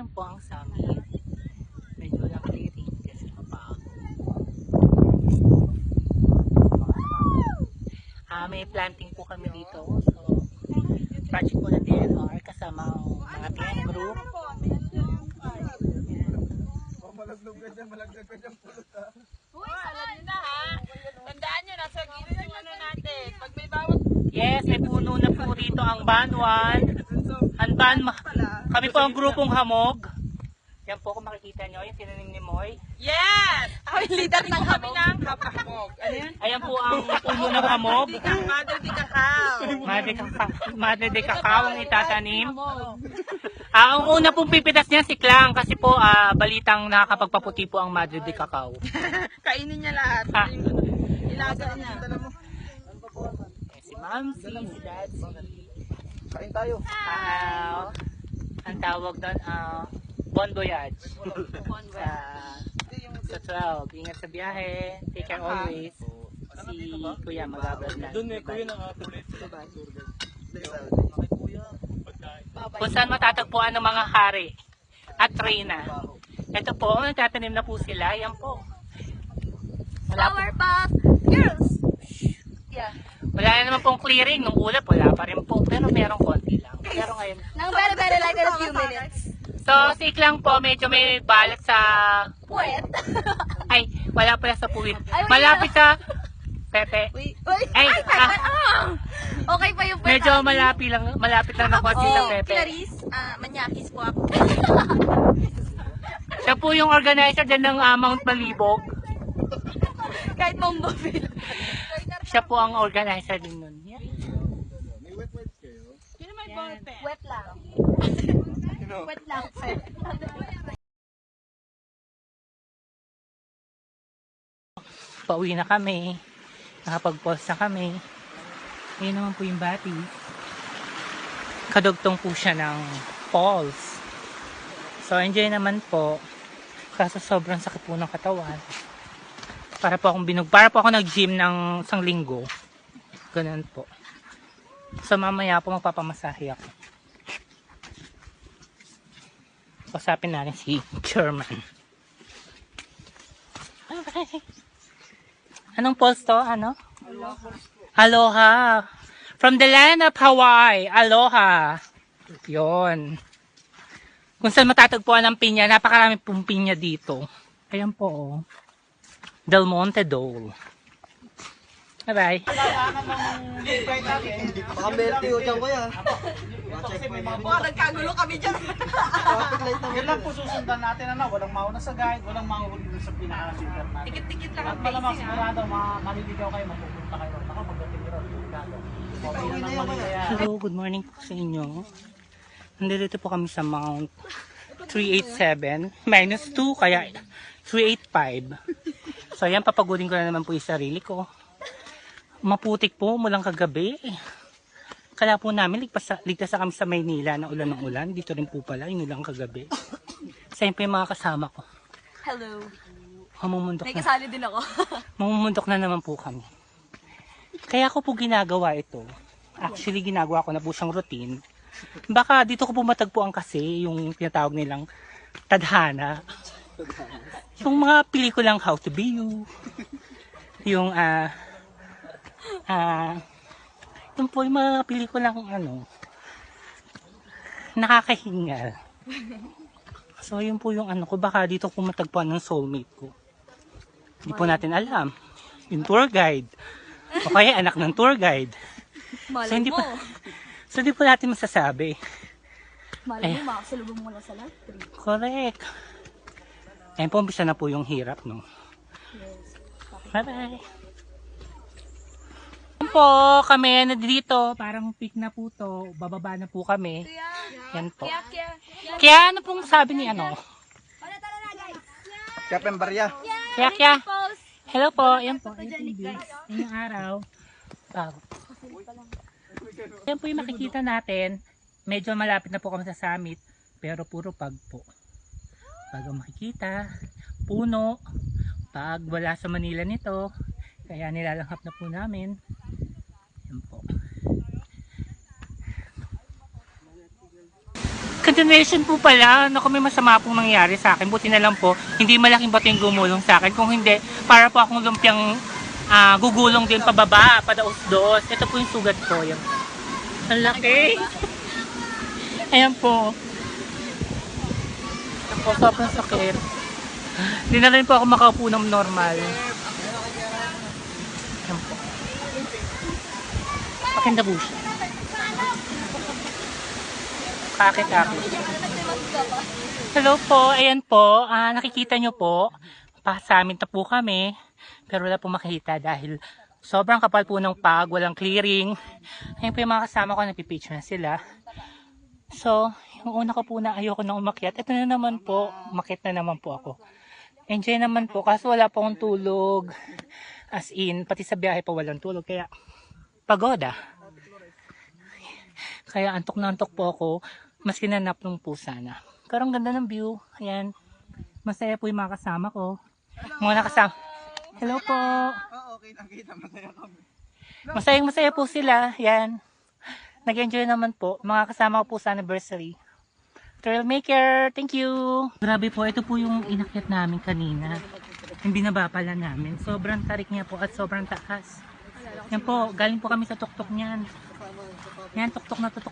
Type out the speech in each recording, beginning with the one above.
Ayan po ang summit. Medyo lang clearing kasi mapagod. May planting po kami dito. So, project po ng DNR kasama ang mga team group. Malagdag ka dyan pulot ha. Uy, alam nyo na ha. Tandaan nyo, nasa gilid yung ano natin. Pag may bawat... Yes, may puno na po rito ang Banwan. Kami po ang grupong Hamog. Yan po kung makikita nyo, yung tinanim ni Moy. Yes! Ako yung leader ng kami ng Hamog. Ano yan? Ayan po ang puno ng Hamog. Mother di Cacao. Madre de Cacao ang itatanim. Ang una pong pipitas niya si Klang kasi po balitang nakakapagpaputi po ang Madre de Cacao. Kainin niya lahat. Ha? Ilaga niya. Si Mamsi, si Dadsi. Kain tayo. Ang tawag doon, Bon Voyage. Sa 12. Ingat sa biyahe. Take care always. Si Kuya magablog na. Doon may kuya nakakulit. Kung saan matatagpuan ng mga hari at reyna. Ito po, nagtatanim na po sila. Yan po. Flower Puff Girls! Yeah. Wala na naman pong clearing. Nung ulap, wala pa rin po. Pero merong konti lang. Pero ngayon. Nang very like in a few minutes. So, si Klang po, medyo may balat sa... Puwet! Ay, wala pala sa puwit. Ay, wala. Malapit sa... Pepe. Uy! Ay, Okay pa yung puwet. medyo malapit lang na konti sa Pepe. Clarice, manyakis po ako. Siya po yung organizer din ng Mount Malibog. Kahit Momboville. Siya po ang organizer din nun. Yeah. May wet kayo? Sino may ballpen? Wet lang. Wet lang. Pauwi na kami. Nakapag-pause na kami. Ayun naman po yung bati. Kadugtong po siya ng falls. So, enjoy naman po. Kaso sobrang sakit po ng katawan. Para po ako nag-gym ng isang linggo. Ganun po. So, mamaya po magpapamasahe ako. Usapin natin si Chairman. Anong falls to? Ano? Aloha. From the land of Hawaii. Aloha. Yon. Kung saan matatagpuan ang pinya, napakarami pong pinya dito. Ayan po, oh. Del Monte Dole. Bye-bye. Baka melty o dyan kuya. Baka nagkagulo kami dyan. Traffic light na Yan lang po susundan natin, ano, walang mauna sa guide, walang mahuli dun sa pinaka-center natin. Tikit-tikit lang At ang malamang pacing ha. sigurado, maliligaw kayo, mapupunta kayo. Baka pagdating nyo rin, sigurado. Okay na ng Manila. Hello, good morning po sa inyo. Nandito po kami sa Mount 387. Minus 2, kaya 385. So, ayan, papagurin ko na naman po yung sarili ko. Maputik po mulang kagabi. Kaya po namin, ligtas na kami sa Maynila na ulan ng ulan. Dito rin po pala, yung ulang kagabi. Saan po yung mga kasama ko? Hello. Mamumundok May na. kasali din ako. Mamumundok na naman po kami. Kaya ko po ginagawa ito. Actually, ginagawa ko na po siyang routine. Baka dito ko po matagpuan kasi yung tinatawag nilang tadhana. Yung mga pelikulang How to Be You. Yung yung po yung mga pelikulang nakakahingal. So yun po yung ko, baka dito ko matagpuan ng soulmate ko. Hindi po natin alam. Yung tour guide. O kaya anak ng tour guide. Malay hindi mo. So hindi po natin masasabi. Malay mo, makasalubong mo lang sa live stream. Correct. Ayun po, umpisa na po yung hirap, no? Bye-bye. Yan po, kami nandito. Parang peak na po to. Bababa na po kami. Yan po. Kaya ano pong sabi ni ano? Kapeng barya. Kaya. Hello po. Yan po. Yan yung araw. Wow. Yan po yung makikita natin. Medyo malapit na po kami sa summit. Pero puro pag po. Pag ang makikita, puno. Pag wala sa Manila nito, kaya nilalanghap na po namin. Yan po. Imagination po pala. Naku, may masama pong nangyari sa akin. Buti na lang po, hindi malaking bato yung gumulong sa akin. Kung hindi, para po akong lumpiang gugulong din pababa, padaos-dos. Ito po yung sugat ko. Yung... Ang laki. Ayan po. Ako, sobrang sakit. Hindi na rin po ako makaupo ng normal. Ayan po. Pakinda po siya. Kakit-kakit. Hello po, ayan po. Nakikita nyo po, sa amin na po kami. Pero wala po makikita dahil sobrang kapal po ng pag, walang clearing. Ayan po yung mga kasama ko, nagpipicture na sila. So, yung una ko po na ayoko na umakyat. Ito na naman po, umakyat na naman po ako. Enjoy naman po, kaso wala po akong tulog. As in, pati sa biyahe pa walang tulog. Kaya, pagoda. Kaya antok na antok po ako. Mas kinanap nung po sana. Pero ang ganda ng view. Ayan. Masaya po yung mga kasama ko. Mga nakasama. Hello po. Okay, nakita. Masaya kami. Masayang-masaya po sila. Ayan. Nag-enjoy naman po. Mga kasama ko po sa anniversary. Trailmaker, thank you. Grabe po, ito po yung inakyat namin kanina. Yung binaba pala namin. Sobrang tarik niya po at sobrang taas. Yan po, galing po kami sa tuktok niyan. Yan, tuktok na po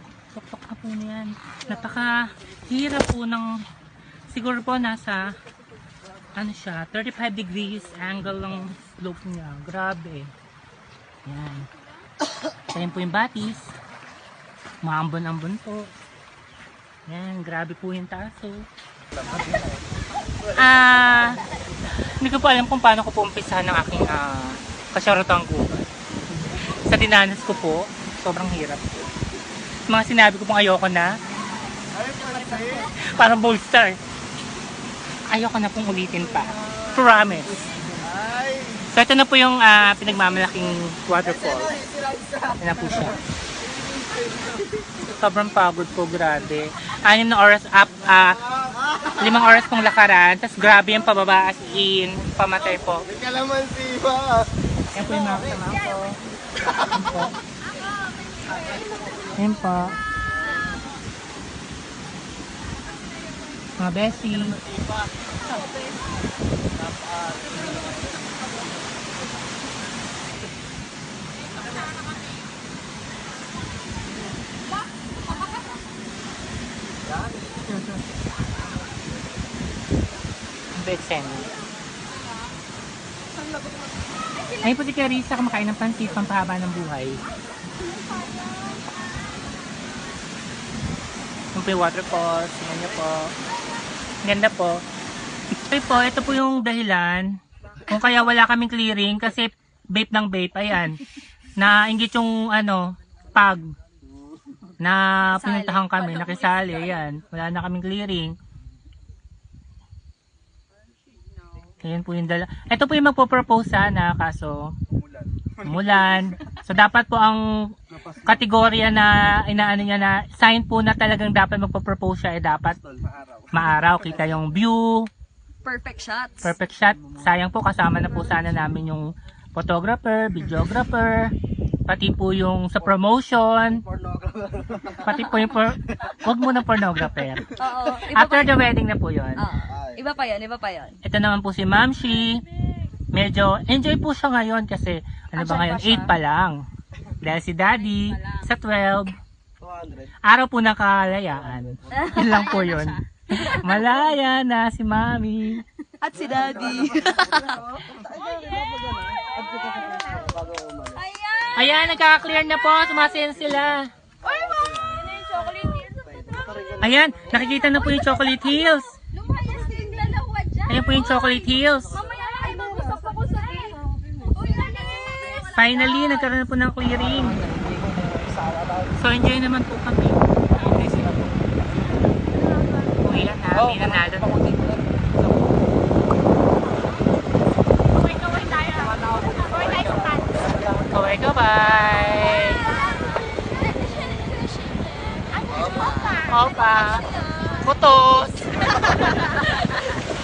niyan. Napaka-hirap po ng, siguro po nasa, ano siya, 35 degrees angle ng slope niya. Grabe. Yan. Ayan po yung batis. Maambon-ambon po. Yan, grabe po yung taso. Hindi ko po alam kung paano ko po umpisahan ng aking kasyarotang gubat. Sa dinanas ko po, sobrang hirap po. Mga sinabi ko pong ayoko na. Parang bolster. Ayoko na pong ulitin pa. Promise. So ito na po yung pinagmamalaking waterfall. Ito na po siya. Sobrang pagod po, grabe. 6 na oras up, 5 oras pong lakaran, tapos grabe yung pababa as in, pamatay po. May kalamansi ba? Yan po yung mga kasama ko. Yan po. Yan po. Mga bestie. Betsen. Ayun po si Carissa, kumakain ng pansit, pampahaba ng buhay. Yung po yung waterfalls, tingnan nyo po. Ganda po. Okay po, ito po yung dahilan kung kaya wala kaming clearing kasi vape ng vape, ayan. Nainggit yung pag na pinuntahan kami, nakisali, ayan. Wala na kaming clearing. Ayan po yung dala. Ito po yung magpo-propose sana, kaso umulan. So dapat po ang kategorya na inaano niya na sign po na talagang dapat magpo-propose siya, dapat maaraw. Kita yung view. Perfect shots. Perfect shot. Sayang po, kasama na po sana namin yung photographer, videographer, pati po yung sa promotion. Pati po yung wag mo na pornographer. Oo. After the wedding na po yun. Iba pa yun. Ito naman po si Mamshi. Medyo enjoy po siya ngayon kasi ano ba ngayon? 8 pa lang. Dahil si Daddy sa 12. 200. Araw po ng kalayaan. Yun lang po yun. Malaya na si Mami. At si Daddy. Ayan, nagkaka-clear na po. Sumasayan sila. Ayan, nakikita na po yung Chocolate Hills. Lumayas din dalawa dyan. Ayan po yung Chocolate Hills. Mamaya ay mag-usap ako sa Finally, nagkaroon na po ng clearing. So, enjoy naman po kami. Uwi na namin, nanalo na. Kaway ka, bye! Opa! Kutos!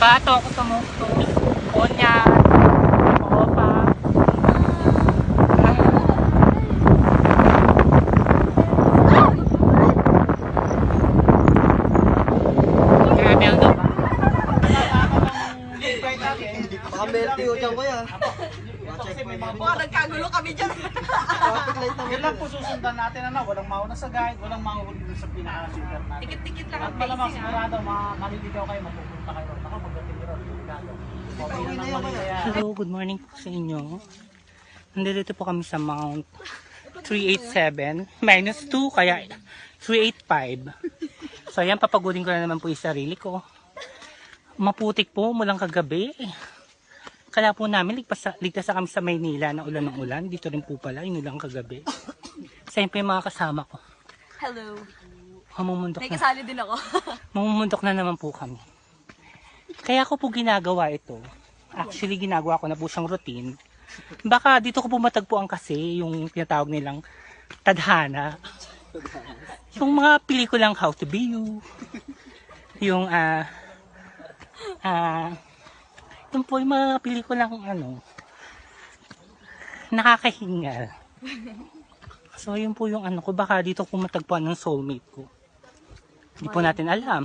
Bato ako sa mutos. Onya! Opa! light na Yan lang po susundan natin, ano, walang mauna sa guide, walang mahuli dun sa pinaka-center natin. Tikit-tikit lang At ang malamang pacing, sigurado, maliligaw kayo, mapupunta kayo. Ako, pagdating nyo ron, delikado. Okay na ng Manila. Hello, good morning po sa inyo. Nandito po kami sa Mount 387, minus 2, kaya 385. So ayan, papagodin ko na naman po yung sarili ko. Maputik po mulang kagabi. Kala po namin, ligtas na kami sa Maynila na ulan ng ulan. Dito rin po pala, inulang kagabi. Sa po yung mga kasama ko. Hello. Mamumundok May na. kasali din ako. Mamumundok na naman po kami. Kaya ko po ginagawa ito. Actually, ginagawa ko na po siyang routine. Baka dito ko po matagpuan kasi yung tinatawag nilang tadhana. Yung mga pelikulang How to Be You. Yung yung po yung mga pelikulang nakakahingal. So yun po yung ko, baka dito ko matagpuan ng soulmate ko. Hindi po natin alam.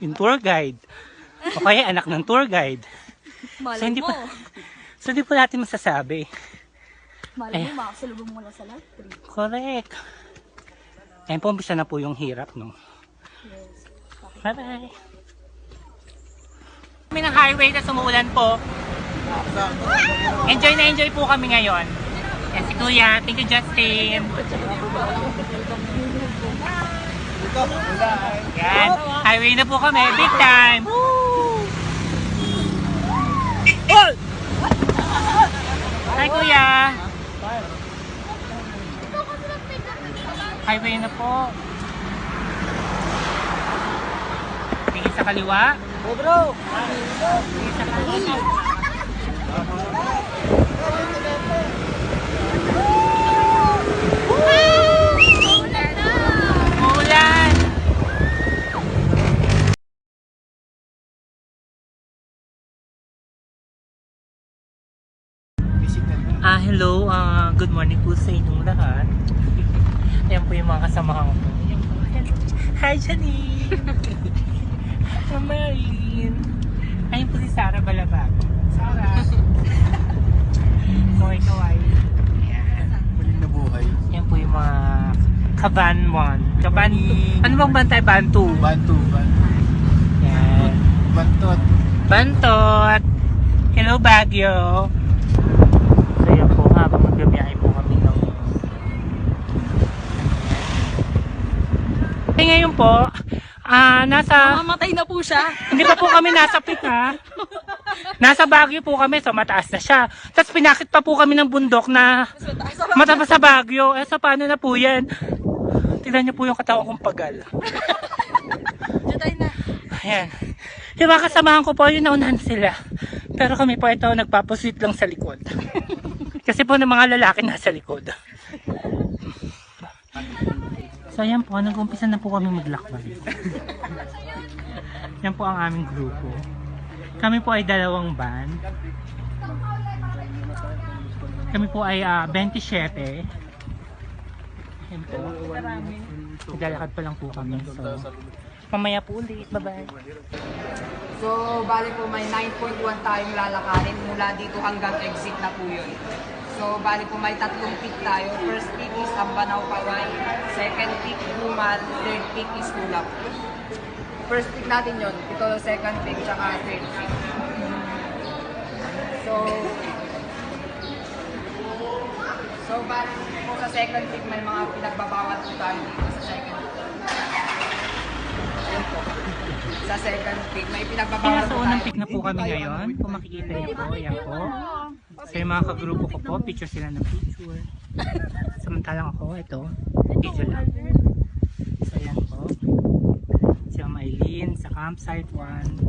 Yung tour guide. O kaya anak ng tour guide. Malay hindi mo. So hindi po natin masasabi. Malay mo, makasalubong mo lang sa live stream. Correct. Ayun po, umpisa na po yung hirap, no? Bye-bye. Kami ng highway na sumuulan po. Enjoy na enjoy po kami ngayon. Yan si Kuya. Thank you, Justin. Yan. Highway na po kami. Big time. Woo! Oh! Hi, Kuya. Highway na po. Tingin sa kaliwa. Oh bro! Tingin sa kaliwa. Umulan! Hello, good morning po sa inyong lahat. Ayan po yung mga kasamahan ko. Ayan po. Hi, Janine! Marilyn! Ayan po si Sarah Balabago. Sarah! Kaway-kaway. Ayan. Muling nabuhay. Ayan po yung mga Kaban 1. Kaban, ano bang bantay? Bantu. Bantu. Ayan. Bantot. Bantot! Hello, Baguio! So yan po, habang magbibiyahe po kami ng ngayon po, Mamatay na po siya. hindi pa po kami nasa peak ha. Nasa Baguio po kami, so mataas na siya. Tapos pinakit pa po kami ng bundok na mataas sa Baguio. Eh, so paano na po yan? Tignan niyo po yung katawan kong pagal. Diyan na. Ayan. Yung mga kasamahan ko po, yun naunahan sila. Pero kami po ito, nagpapasweet lang sa likod. Kasi po ng mga lalaki nasa likod. So ayan po, nag-umpisa na po kami maglakbay. Yan po ang aming grupo. Kami po ay dalawang van. Kami po ay 27. Ayan po. Naglalakad pa lang po kami. So, mamaya po ulit. Bye-bye. So, bali po may 9.1 tayong lalakarin mula dito hanggang exit na po yun. So, bali po may 3 peak tayo. First peak is Ambanao, Paway. Second peak, Gumal. Third peak is Ulap. First peak natin yun. Ito second peak, tsaka third peak. So, bali po sa second peak, may mga pinagbabawal po tayo dito sa second peak. Ayun po. Sa second peak, may pinagbabawal Kaya po sa tayo. unang pick na po kami ngayon. Kung makikita niyo po, ayan po. So yung mga kagrupo ko po, picture sila ng picture. Samantalang ako, ito, video lang. So ayan po. Si Maylin sa campsite 1.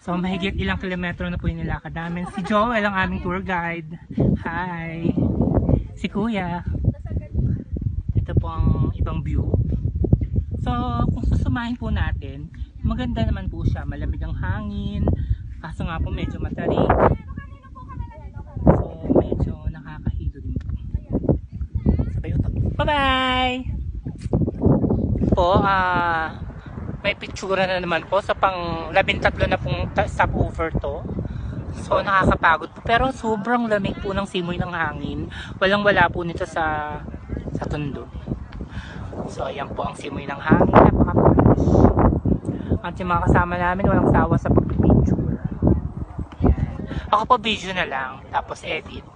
So mahigit ilang kilometro na po yung nilakad namin. Si Joel ang aming tour guide. Hi! Si Kuya. Ito po ang ibang view. So kung susumahin po natin, maganda naman po siya. Malamig ang hangin. Kaso nga po medyo matarik. So medyo nakakahilo din po. Sabay utot. Bye-bye! Po, may picture na naman po sa pang 13 na pong stopover to. So nakakapagod po. Pero sobrang lamig po ng simoy ng hangin. Walang-wala po nito sa tundo. So ayan po ang simoy ng hangin. Napaka-fresh. At yung mga kasama namin walang sawa sa pag-picture. Ayan. Ako po video na lang. Tapos edit.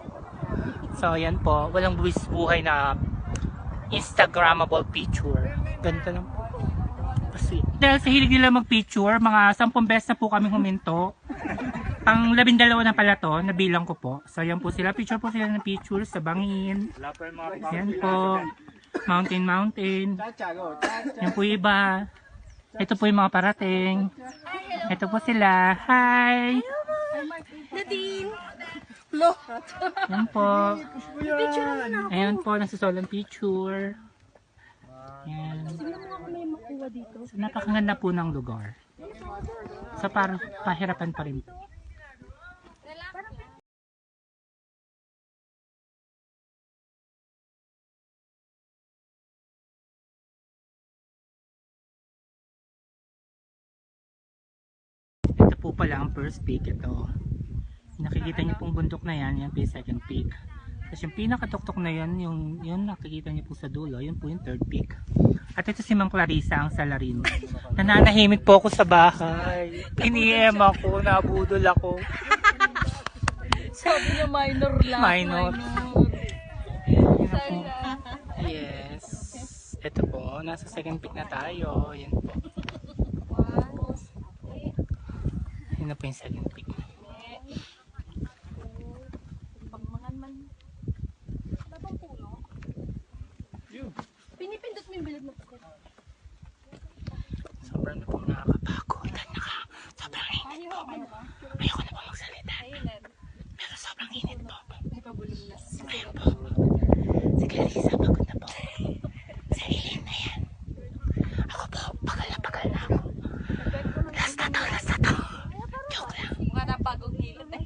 So ayan po. Walang buwis buhay na Instagrammable picture. Ganito lang po. Kasi, dahil sa hilig nila mag-picture, mga 10 beses na po kami huminto. Ang 12 na pala to, nabilang ko po. So, yan po sila. Picture po sila ng picture sa bangin. Yan po. Mountain. Yan po iba. Ito po yung mga parating. Ito po sila. Hi! Nadine! Yan po. Ayan po, nagsusolang picture. Yan. So, napakaganda po ng lugar. So, parang pahirapan pa rin po. Ito po pala ang first peak. Ito. Nakikita niyo pong bundok na yan. Yan po yung second peak. Tapos yung pinakatuktok na yan, yung nakikita niyo po sa dulo, yun po yung third peak. At ito si Ma'am Clarissa, ang salarin. Nananahimik po ako sa bahay. Iniem ako, nabudol ako. Sabi niya minor lang. Minor. Yes. Ito po, nasa second peak na tayo. Yan po. Yan na po yung second peak. Pinipindot mo yung bilog na po. Sobrang na po nakakapagod. Sobrang init po. Ayoko na po magsalita. Pero sobrang init po. Ayun po. Si Clarissa, pagod na po. Sa ilim na yan. Ako po, pagal na ako. Last na to. Joke lang. Mukha na bagong hilot eh.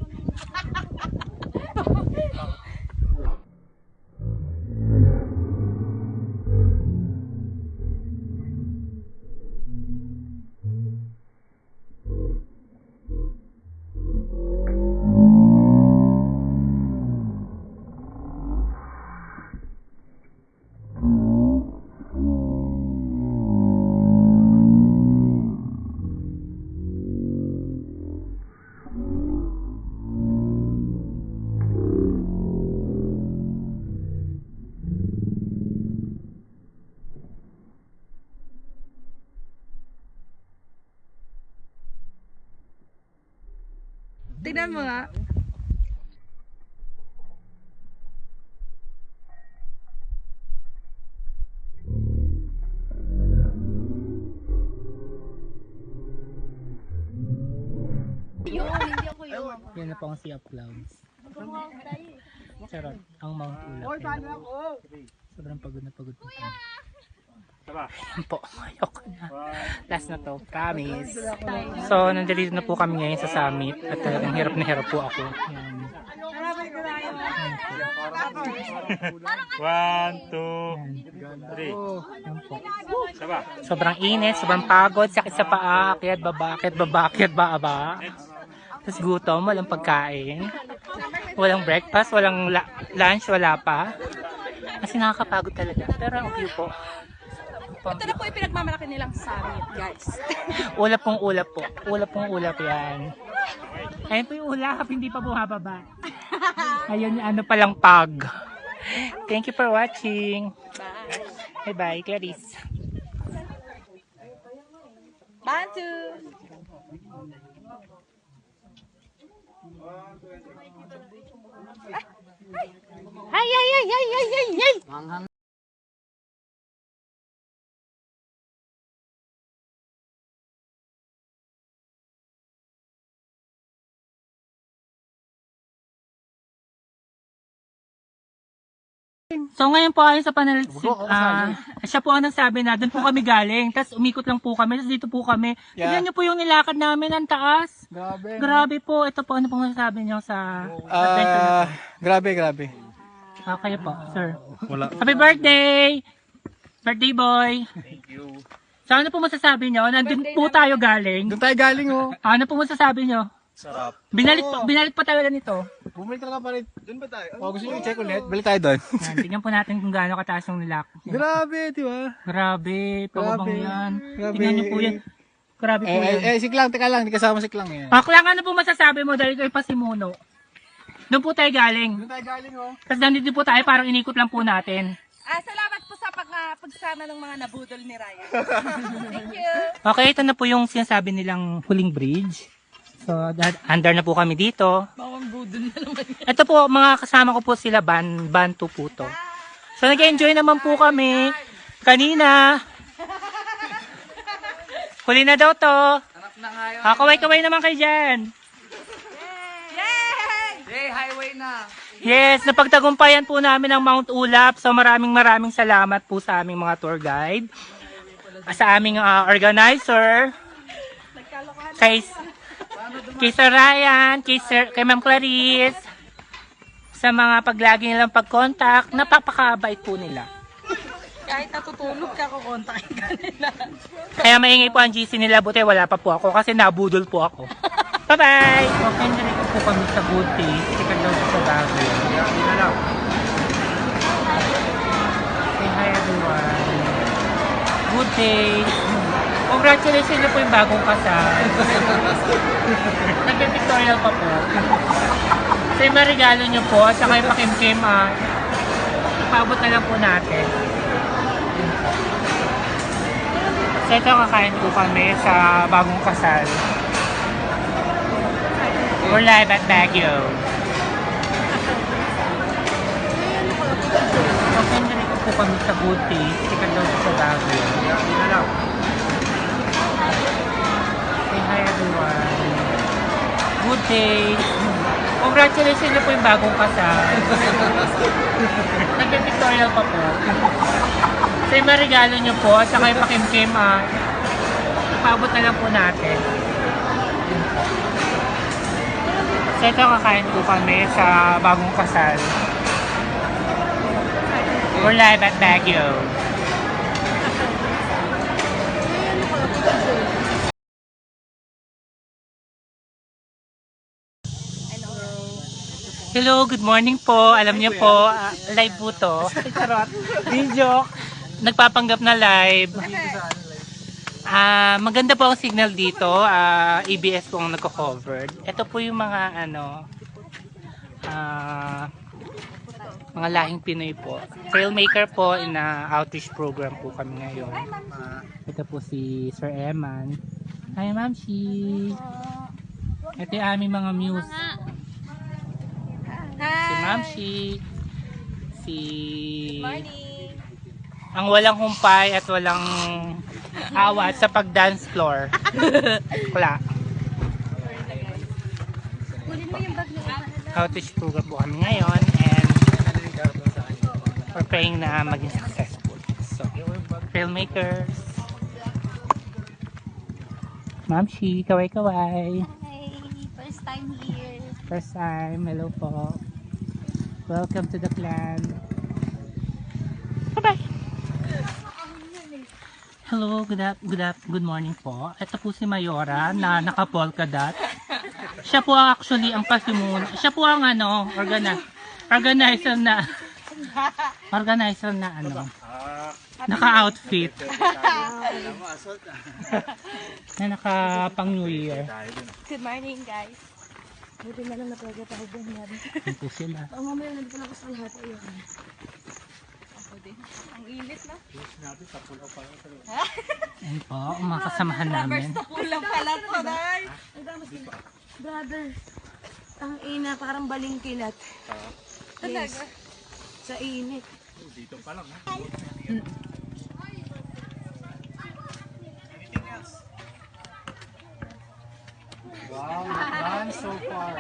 Tignan mo nga. Yan na po ang Sea of Clouds. Charot, ang Mount Ulap. Sobrang pagod na pagod po. Yan po, ayoko na. Last na to, promise. So, nandito na po kami ngayon sa summit. At talagang hirap na hirap po ako. Yan. One, two, three. Yan po. Sobrang init, sobrang pagod, sakit sa paa, akyat baba, tapos gutom, walang pagkain, walang breakfast, walang lunch, wala pa. Kasi nakakapagod talaga. Pero ang view po. Ito na po yung pinagmamalaki nilang summit, guys. Ulap pong ulap po. Ulap pong ulap yan. Ayun po yung ulap, hindi pa bumababa. Ayun, ano palang pag. Thank you for watching. Bye. Bye-bye, Clarice. Bantu! Ay! So ngayon po ayon sa panaliksik, siya po ang nagsabi na doon po kami galing, tapos umikot lang po kami, tapos dito po kami. Tignan niyo po yung nilakad namin, ang taas. Grabe po. Ito po, ano pong masasabi niyo sa adventure na to? Grabe. Kayo po, sir. Wala. Happy birthday! Birthday boy! Thank you. So ano po masasabi niyo? Nandun po tayo galing. Doon tayo galing oh. Ano po masasabi niyo? Sarap. Binalik pa talaga nito. Bumalik talaga pa rin. Doon ba tayo? Gusto nyo i-check ulit? Balik tayo doon. Yan, tingnan po natin kung gaano kataas yung nilak. Grabe, di ba? Grabe, pababang Grabe. yan. Grabe. Tingnan niyo po yan. Grabe po yan. Siklang, teka lang. Hindi kasama siklang yan. Kailangan ano po masasabi mo dahil kayo pa si Muno? Doon po tayo galing. Doon tayo galing, oh. Tapos nandito po tayo, parang inikot lang po natin. Salamat po sa pagsama ng mga nabudol ni Ryan. Thank you. Okay, ito na po yung sinasabi nilang huling bridge. So, under na po kami dito. Bawang budol na naman yan. Ito po, mga kasama ko po sila, Bantu po to. So, nag-enjoy naman po kami. Kanina. Huli na daw to. Hanap na nga yun. Kaway-kaway naman kayo dyan. Hey, highway na. Yes, napagtagumpayan po namin ang Mount Ulap. So maraming salamat po sa aming mga tour guide. Sa aming organizer. Kay Sir Ryan, kay Ma'am Clarice. Sa mga paglagi nilang pag-contact, napapakabait po nila. Kahit natutulog ka, kukontakin ka nila. Kaya maingay po ang GC nila, buti wala pa po ako kasi nabudol po ako. Bye-bye! Okay, narito po kami sa Good Taste. Sikat daw sa Baguio. Say hi everyone. Good Taste. Congratulations na po yung bagong kasal. Nag-pictorial pa po. So yung marigalo nyo po, at saka yung pakimkim, ipaabot na lang po natin. So ito kakain po kami sa bagong kasal. We're live at Baguio. Okay, narito po kami sa Good Taste. Sikat daw sa Baguio. Say hi everyone. Good Taste. Congratulations na po yung bagong kasal. Nag-pictorial pa po. So yung marigalo nyo po, at saka yung pakimkim, ipaabot na lang po natin. So ito kakain po kami sa bagong kasal. We're live at Baguio. Hello, good morning po. Alam niyo po, live po to. Charot. Video. Nagpapanggap na live. Maganda po ang signal dito. ABS po ang nagko-covered. Ito po yung mga mga lahing Pinoy po. Trailmaker po in outreach program po kami ngayon. Ito po si Sir Eman. Hi Ma'am Shi. Ito yung aming mga muse. Si Ma'am Shi. Si ang walang humpay at walang awat sa pag-dance floor. Kula. Outreach program po kami ngayon and we're praying na maging successful. So, filmmakers. Ma'am Shi, kaway-kaway. Hi, first time here. First time, hello po. Welcome to the clan. Bye-bye. Hello, good morning po. Ito po si Mayora na naka-polka dot. Siya po actually ang pasimuno. Siya po ang organizer na naka-outfit. Na naka-pang New Year. Good morning, guys. Buti na lang napagod tayo doon. Yan po sila. Ang mamaya na pala ko sa lahat. Ayun. Ako din. Ang init na. Yan po, ang mga kasamahan namin. Kulang pala to, day. Brother, ang ina, parang balingkinat. Talaga? Sa init. Dito pa lang, ha? Wow, none so far.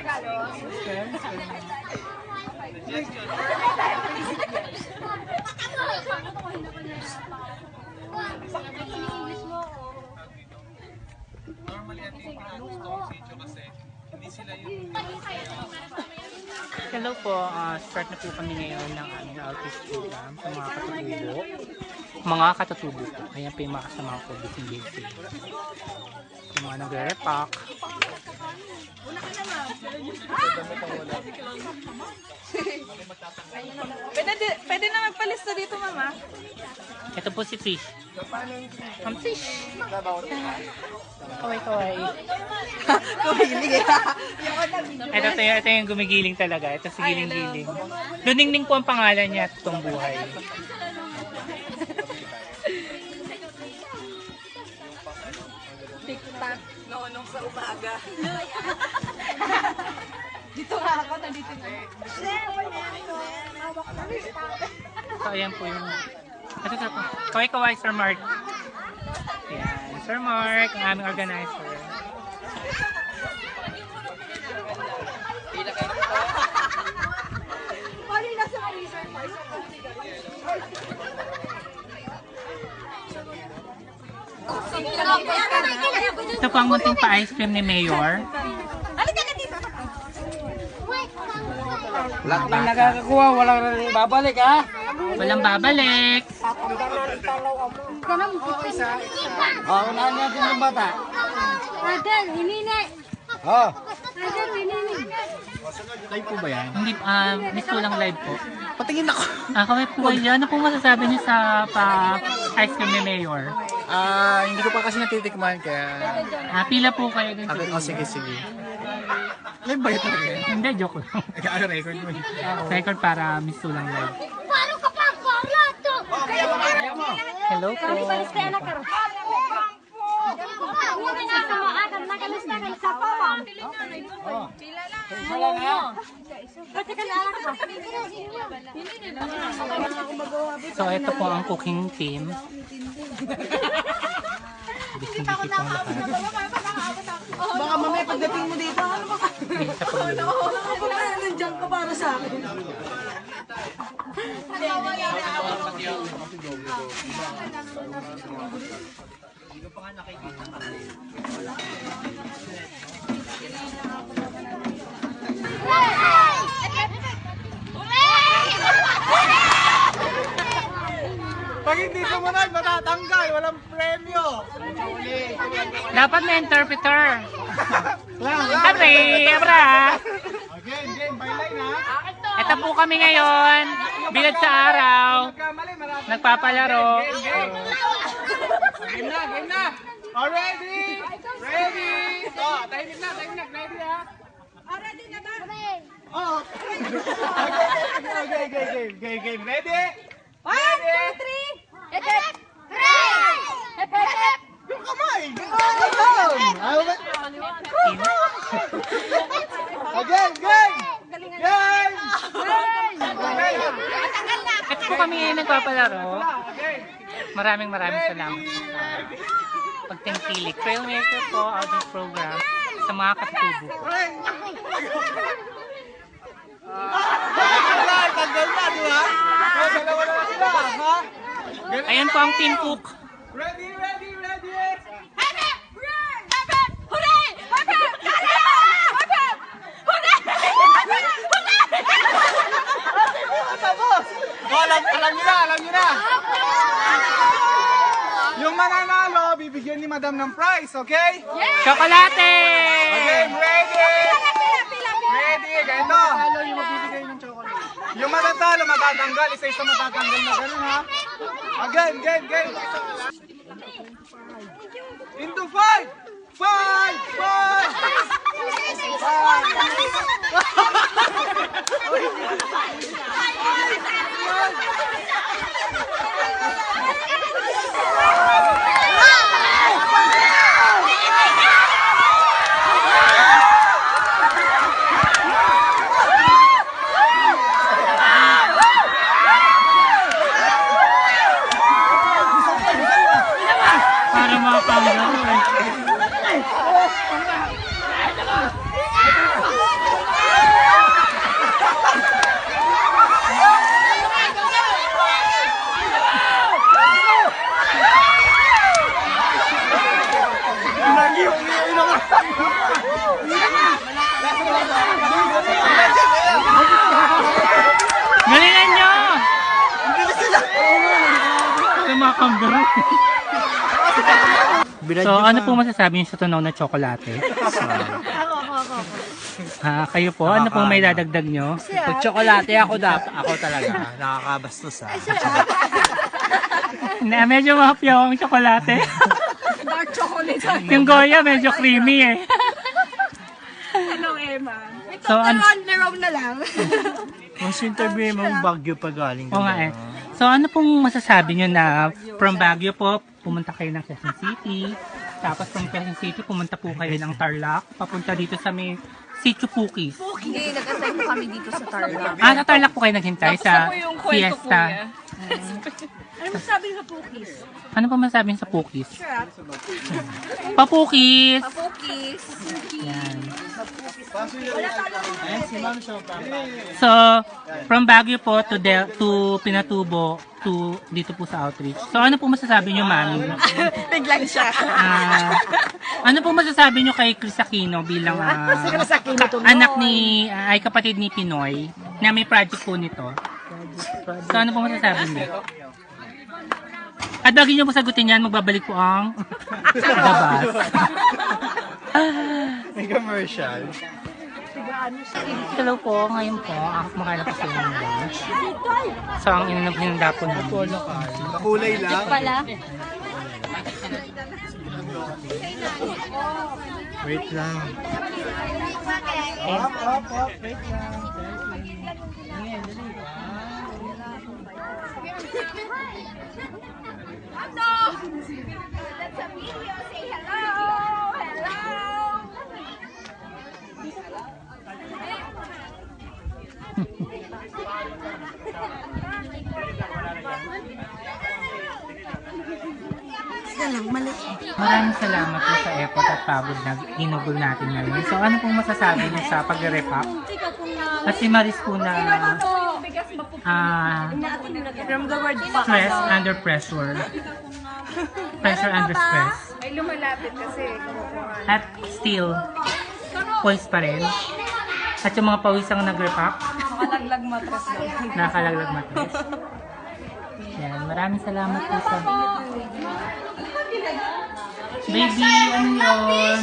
Hello po, start na po kami ngayon ng aming outreach program sa mga katutubo. mga katutubo po. Ayan po yung mga kasama ko. Busy. Yung mga nagre-repack. Pwede na magpalista dito, mama. Ito po si Trish. Ang Trish. Kaway. Ito yung gumigiling talaga. Ito si Giling-Giling. Luningning po ang pangalan niya at itong buhay. Tik-tak. Noonong sa umaga. Dito nga ako, nandito na. So, ayan po yung... Ito po. Kaway, Sir Mark. Ayan. Sir Mark, ang aming organizer. Ito po ang munting pa-ice cream ni Mayor. Pag nakakakuha, walang babalik ha. Walang babalik. Unahan natin yung bata. Adel, hinini. Oh. Adel, hinini. Live po ba yan? Hindi, miss ko lang live po. Patingin ako. Kaway po kayo. Ano pong masasabi niyo sa pa-ice cream ni Mayor? Hindi ko pa kasi natitikman kaya... Pila po kayo dun. sige. Live ba ito rin? Hindi, joke lang. Record mo. Record para miss ko lang live. Paano ka pa? Parlato! Hello po. So, ito po ang cooking team. Busy-busy pong lahat. Baka mamaya pagdating mo dito, ano ba? Busy sa pagluluto. Nandiyan ka para sa akin. Pag hindi sumunod, matatanggal. Walang premyo. Dapat may interpreter. Sabi, abra. Game. Byline ha. Ito po kami ngayon. Bilad sa araw. Kamali, marami. Nagpapalaro. Game na. Ready? Timing na. Ready ha? Ready na ba? Oh. Okay, game. Ready? 1, 2, 3! Hep! Yung kamay! Again! Ito po kami ngayon nagpapalaro. Maraming salamat sa pagtangkilik. Trailmaker po, outdoor program sa mga katutubo. Tanggal na, di ba? Dalawa na sila, ha? Ayan po ang Team Cook. Ready? Alam nyo na. Yung mananalo, bibigyan ni Madam ng prize, okay? Chocolate! Okay, ready, ganito. Yung matatalo, matatanggal. Isa-isa matatanggal na gano'n, ha? Again, game. Into 5! Para mga pangalaman. Galingan nyo! mga kangaroo. So, ano po masasabi niyo sa tunaw na tsokolate? Kayo po, ano pong may dadagdag nyo? Pag tsokolate ako talaga. Nakakabastos Medyo mahapyaw ang tsokolate. Dark chocolate. Yung Goya, medyo creamy eh. Hello, Emma. So, Round na lang. Mas interview mo, Baguio pa galing. Oo nga eh. So, ano pong masasabi nyo na from Baguio po, pumunta kayo ng Quezon City, tapos from Quezon City, pumunta po kayo ng Tarlac, papunta dito sa may Sitio Pukis. Hindi, nag-asay po kami dito sa Tarlac. Sa Tarlac po kayo naghintay sa fiesta. Ano masasabi sa Pukis? Ano pa masasabi nyo sa Pukis? Papukis! Pukis. Yan. So, from Baguio po to Pinatubo to dito po sa outreach. So, ano po masasabi nyo, mami? Biglang siya. Ano po masasabi nyo kay Chris Aquino bilang anak ni, ay kapatid ni Pinoy na may project po nito? So, ano po masasabi nyo? At bago nyo po sagutin yan, magbabalik po ang Dabas. May commercial. Hello po, ngayon po, ako kumakain po sa inyo. So, ang inanda po namin. Kulay lang. Wait lang. Wait lang. Maraming salamat po sa effort at pagod na ginugol natin ngayon. So, ano pong masasabi niyo sa pag-rep up? At si Maris po na From the word stress under pressure. Pressure under stress. ay lumalapit kasi. At still, poised pa rin. At yung mga pawisang nag-rep up, Makalaglag matras lang. nakakalaglag matras. Yan, maraming salamat po sa... Baby, ano yun?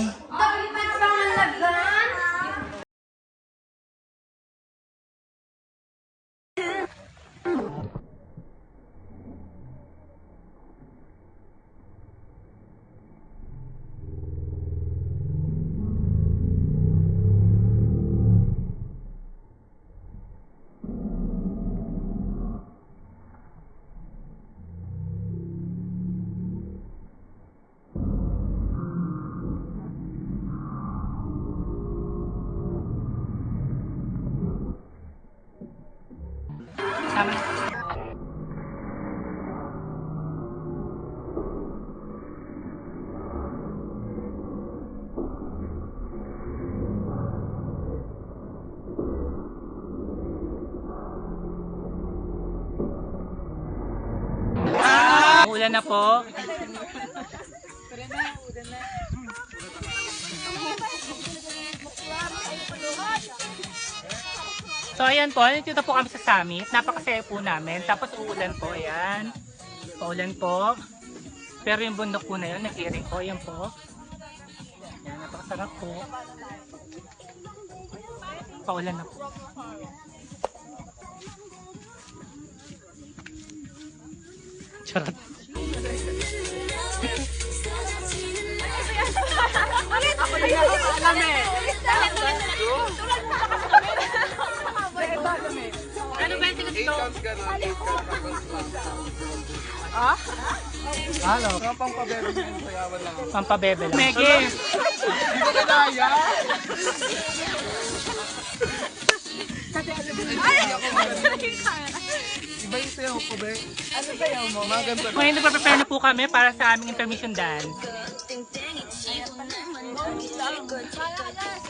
Ulan na po. So ayan po, nandito po kami sa summit. Napakasaya po namin. Tapos uulan po, ayan. Paulan po. Pero yung bundok po na yun, nag-iring po. Ayan po. Ayan, napakasarap po. Paulan na po. Charot. Ano ba yung tigas ito? Halo. Pampabebe mo yung sayawan lang. Pampabebe lang. Megi! Hindi ko kinaya. Iba yung sayaw ko, be. Ano sayaw mo? Maganda. Ngayon nagpa-prepare na po kami para sa aming intermission dance.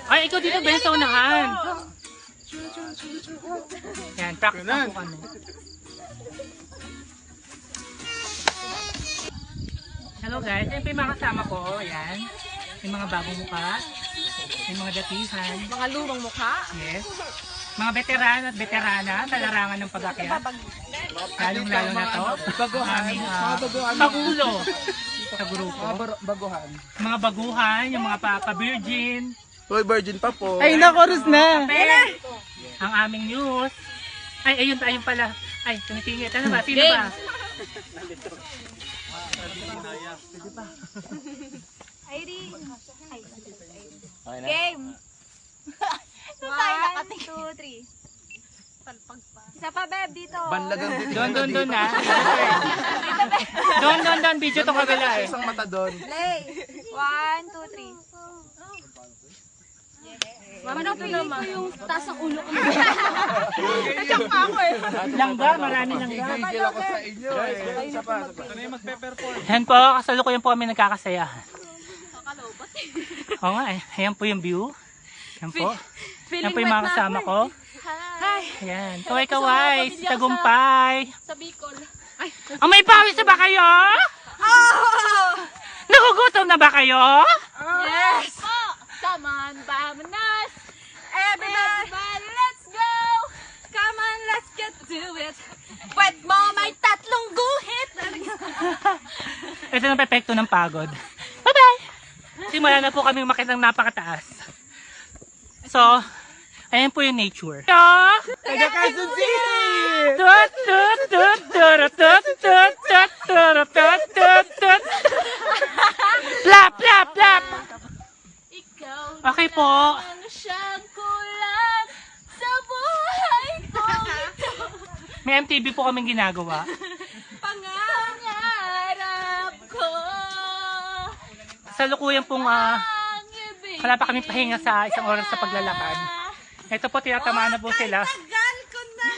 Ay, ikaw dito ba sa unahan? Yan, practice na po kami. Hello guys, ayun po yung mga kasama ko. Yan. May mga bagong mukha. May mga datihan. Mga lumang mukha. Yes. Mga veteran at veterana sa larangan ng pag-akyat. Lalong-lalo na to. Baguhan. Aming Mga baguhan. pagulo sa grupo. Baguhan. Mga baguhan, yung mga pa-virgin. Hoy, virgin pa po. Ay, nakorus na! Ang aming news. Ay, ayun pala. Ay, tumitingin. Ano ba? Sino ba? Game! 1, 2, 3. Isa pa, Beb, dito. Banlagang dito. Doon na. Doon, video tong kabila eh. Isang mata doon. Play. 1, 2, 3. Mama, pili ko yung taas ng ulo ko. Nandiyan pa ako eh. Langga, marami langga. Gigil ako sa inyo eh. Isa pa. Ano yung magpe-perform? Yan po, kasalukuyan po kami nagkakasaya. Oo nga eh. Ayan po yung view. Yan po. Yan po yung mga kasama ko. Hi. Ayan. Kaway-kaway. Si Tagumpay. Sa Bicol. Oh, may pawis na ba kayo? Nagugutom na ba kayo? Yes! Come on, vamonos! Everybody, let's go! Come on, let's get to it! Pwet mo may tatlong guhit! Ito ang epekto ng pagod. Bye-bye! Simula na po kami umakit ng napakataas. So, ayan po yung nature. Taga Quezon City! Tut, tut, tut, turut, tut, tut, tut, turut, tut, tut, tut. Plap, plap, plap! Ikaw Okay po. ang siyang kulang sa buhay ko ito. May MTV po kaming ginagawa. Pangarap ko. Sa lukuyan pong Ang wala pa kami pahinga sa isang oras sa paglalakad. Ito po, tinatamaan na po sila. Tagal ko na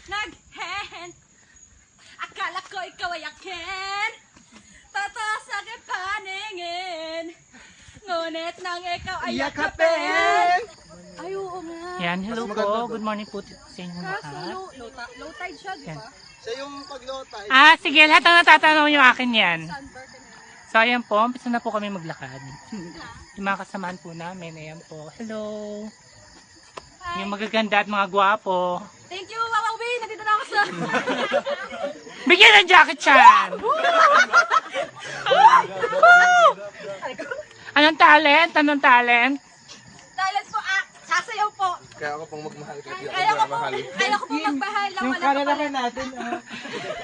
nag-hand. Akala ko ikaw ay akin. Totoo sa aking paningin. Ngunit nang ikaw ay yakapin. Ay, oo nga. Yan, hello po. Good morning po sa inyo Kaso lahat. low tide siya, di ba? Siya yung paglotay. Ah, sige, lahat ang natatanong yung akin yan. So, ayan po, umpisa na po kami maglakad. Yung mga kasamaan po namin, ayan po. Hello. Yung magaganda at mga gwapo. Thank you, Wawawi. Nandito na ako sa... Bigyan ng jacket chan! Anong talent? Anong talent? Talent po, sasayaw po. Kaya ako pong magmahal ka. Kaya ko po magbahay lang. Wala ko pala. natin.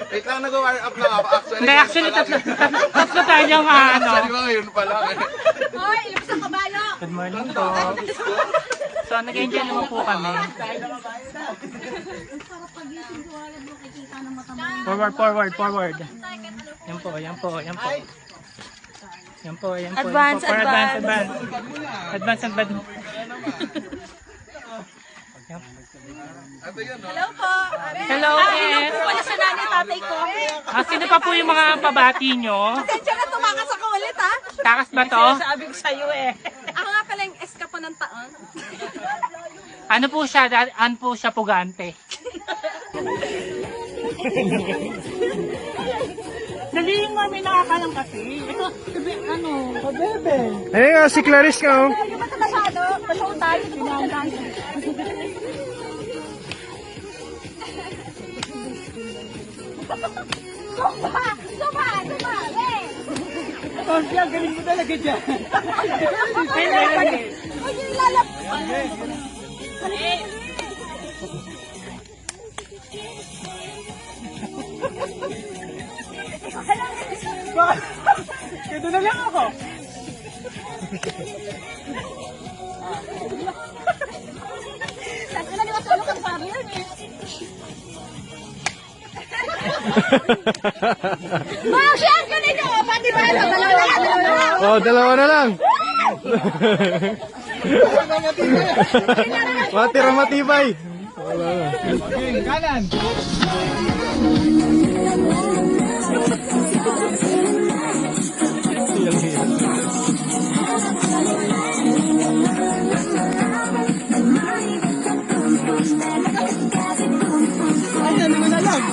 Wait lang, nag-wire up lang ako. Hindi, actually, tatlo tayo yung ano. Actually ba ngayon pa lang eh. Hoy, ilabas ang kabayo. Good morning po. So, nag-enjoy naman po kami. Forward. Yan po. Yan po. Advance. Advance. Yan. Hello po. Hello, Ed. Wala sa nanay tatay ko. Sino pa po yung mga pabati nyo? Tensya na tumakas ako ulit ha. Takas ba to? Sabi ko sa'yo eh. Ako nga pala yung eska po ng taon. Ano po siya? Ano po siya pugante? Dali yung mami nakakalang kasi. Ito, ano? Kabebe. Ayun nga, si Clarice ka oh. Yung ba ito masyado? Pasyaw tayo. Tinangan. Suma! Oh, siya, galing mo talaga dyan. Huwag yung lalap. Ito na lang ako. Saan ka na niwas ulo kang sabi yun eh. Mga siya, ganun yung pati ba? Dalawa na lang. Matira matibay. Kanan. Ayan, naman na lang.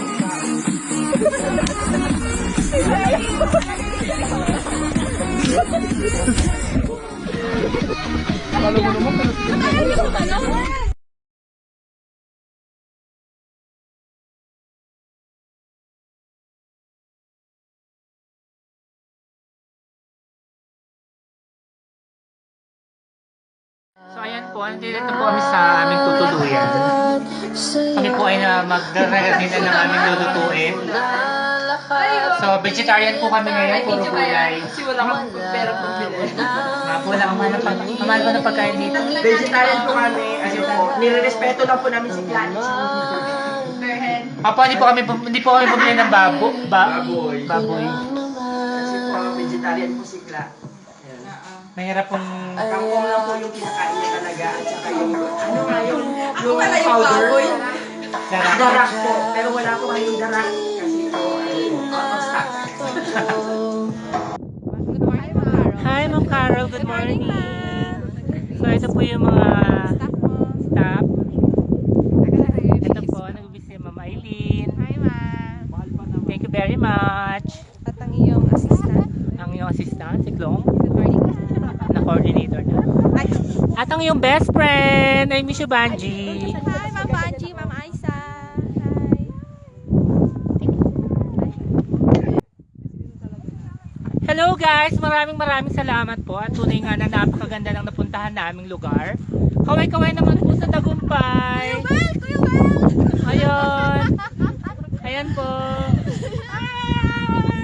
Alam mo naman, Ano? Ayan po, nandito po kami sa aming tutuluyan. Kami po ay magre-ready na ng aming lulutuin. So, vegetarian po kami ngayon, puro gulay. Kasi wala kang pera pambili. Wala kang mahal pa ng pagkain dito. Vegetarian po kami. Ano po, nire-respeto lang po namin si Gladys. Apo, hindi po kami bumili ng baboy. Kasi po, vegetarian po si Gladys. Mahirap pong... Kangkong lang po yung kinakain niya talaga. At saka yung, ano nga yung powder. Darak po. Pero wala po kayong darak. Kasi po, out of stock. Hi, Ma'am Carol. Good morning. So, ito po yung mga staff. Ito po, nag-ubis si Ma'am Aileen. Hi, ma'am. Thank you very much. At ang iyong assistant. Ang iyong assistant, si Klong, Good morning. na coordinator na. Ay, At ang iyong best friend, ay Miss Banji. hi, Ma'am Banji, Ma'am Aisa. Hi. Hello guys, maraming salamat po at tunay nga na napakaganda ng napuntahan naming lugar. Kaway-kaway naman po sa Tagumpay. Kuya Well. Ayun. Ayan po.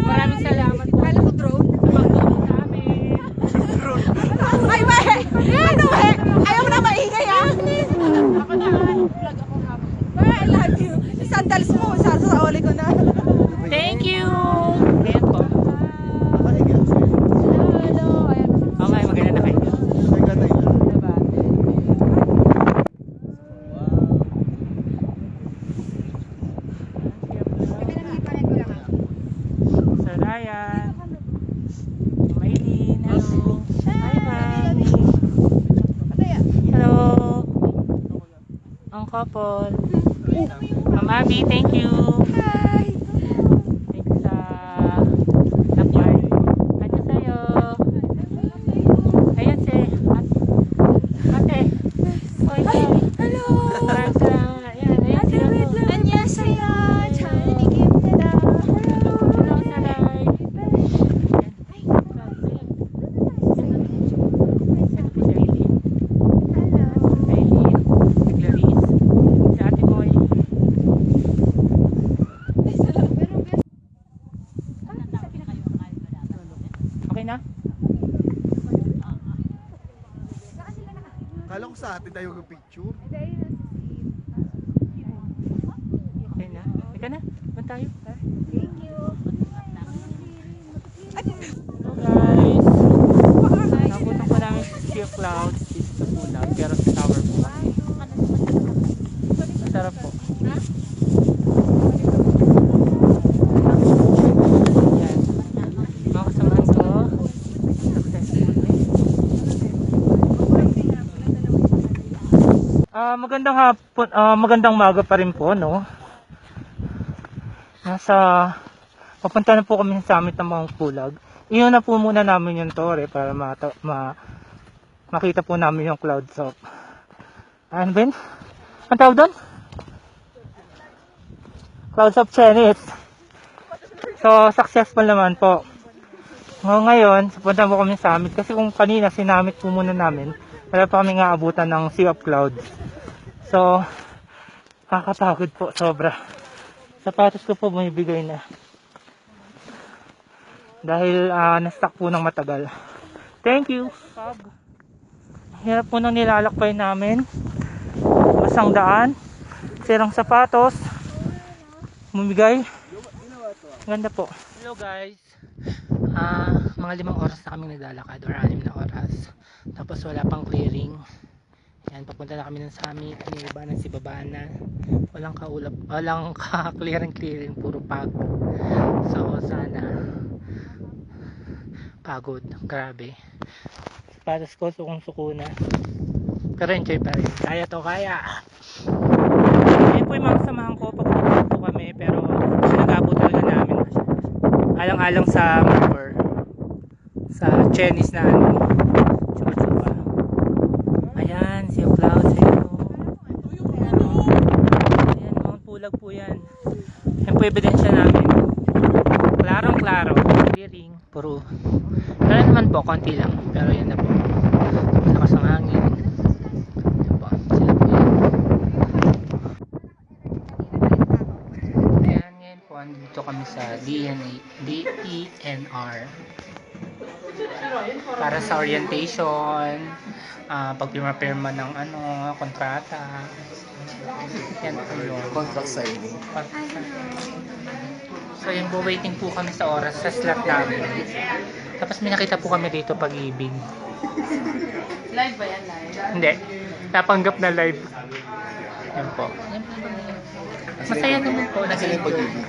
Maraming salamat po. Kala ko drone. Sa pagtulong sa amin. Ay, we! Ano, we? Ayaw mo na maingay, ha? Ako na, vlog ako hapon. We, I love you. Yung sandals mo, sa uli ko na. Thank you. Ayan po. Hello. Ayan. Okay, maganda na kayo. Sir Ryan. Maylin. Hello. Hi, ma'am. Hello. Ang couple. Ma'am Abby, thank you. Hi. Thank you sa lakay. Ano sa'yo? Ayan si ate. Oy, Hello. maraming salamat. Ayan, ayan si 안녕하세요. 잘리깁니다. Hello, Saray. Aileen, si Clarice, si Ate Moy. Okay na? Kala ko sa atin tayo picture. Okay na? Ika na? Doon tayo? Hello guys! Nabutan ko namin si Clouds dito sa Pulag, pero sa tower po. Masarap po. Yan. Mga kasamahan ko. Successful. Magandang hapon, magandang maga pa rin po, no? Papunta na po kami sa summit ng mga Pulag. Iyon na po muna namin yung tore para makita po namin yung clouds of ano ba yun? Ang tawag doon? Clouds of Chenit. So, successful naman po. Ngayon, punta po kami sa summit kasi kung kanina sinamit po muna namin, wala pa kami nga abutan ng Sea of Clouds. So, kakapagod po sobra. Sapatos ko po bumibigay na. Dahil na-stuck po ng matagal. Thank you. Hirap po nang nilalakbay namin. Basang daan. Sirang sapatos. Bumibigay. Ganda po. Hello guys. Mga 5 oras na kami naglalakad or 6 na oras. Tapos wala pang clearing. Yan, papunta na kami ng summit. Niliba na si Babana. Walang ka-clearing, puro pag. So sana pagod, grabe. Sapatos ko sukong-suko na. Pero enjoy pa rin. Kaya to, kaya. Ayun po yung mga kasamahan ko. Pagpunta po kami. Pero sinagabot talaga namin. Alang-alang sa Mapper. Sa Chinese na ano. Chupa-chupa. Ayan, Sea of Clouds. Ayan, mga Pulag po yan. Yan po ebidensya namin. Klarong-klaro. Clearing. Puro. Wala naman po, konti lang. Pero yan na po. Malakas ang hangin. DENR. Para sa orientation, pagpirma-pirma ng kontrata. Yan po yun. Contract signing. So yun po, waiting po kami sa oras sa slot namin. Tapos may nakita po kami dito Pag-ibig. Live ba yan? Live? Hindi. Napanggap na live. Yan po. Masaya naman po. Kasi yung Pag-ibig.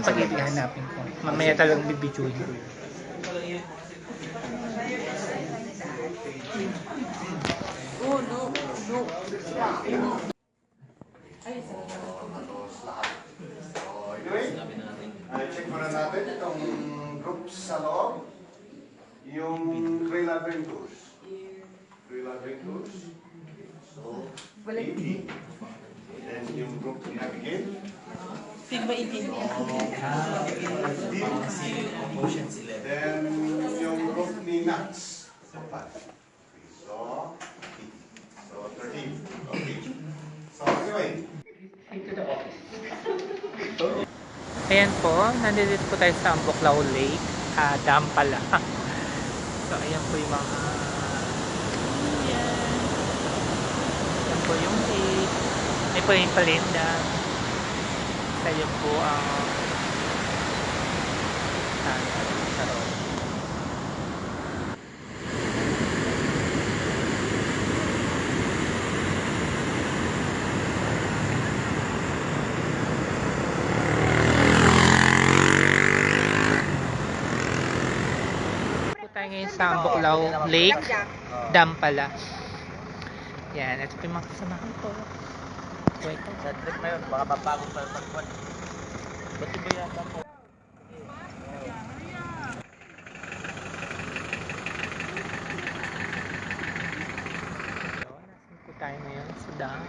Pag-ibig hanapin ko. Mamaya talagang bibidyoin ko. Check muna natin itong groups sa loob. Yung Trail Adventures. Trail Adventures. So, 80. Then yung group ni Abigail. Sigma 18. Then yung group ni Nax. So, 80. So, 13. Okay. So, anyway. Ayan po, nandito po tayo sa Ambuklao Lake, dam pala. So ayan po yung mga ayan po yung lake. Ayan po yung palinda. Ayan po ang sarap. Tayo ngayon sa Ambuklao Lake, dam pala. Yan, ito po yung mga kasamahan ko. Wait. Sa trip na yun, baka mapagod pa yung pagkuhan. Ba't iba yata po? Nasaan po tayo ngayon sa dam?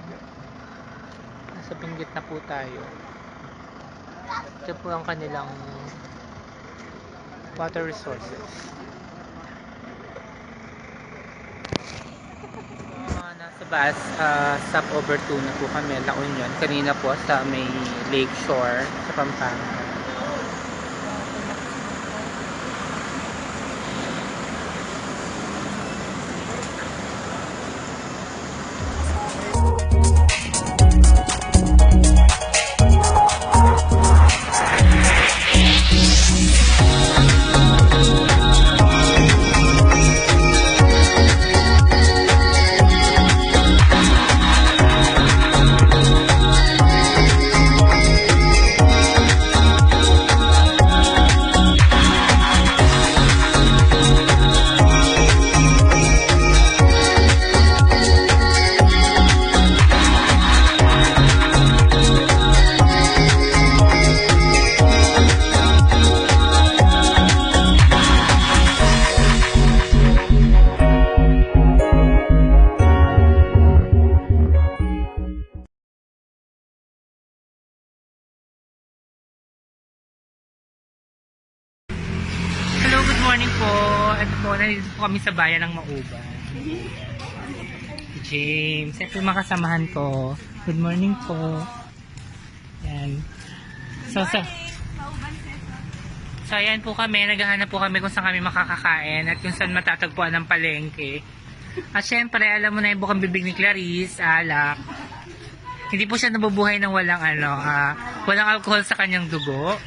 Nasa pinggit na po tayo. Ito po ang kanilang water resources. Nasa bus, stopover 2 na po kami, La Union. Kanina po sa may lake shore sa Pampanga. Hello, good morning po. Ano po, nandito po kami sa bayan ng Mauban. James, ito yung mga kasamahan ko. Good morning po. Yan. So ayan po kami, naghahanap po kami kung saan kami makakakain at kung saan matatagpuan ng palengke. At syempre, alam mo na yung bukang bibig ni Clarice, alak. Hindi po siya nabubuhay ng walang walang alcohol sa kanyang dugo.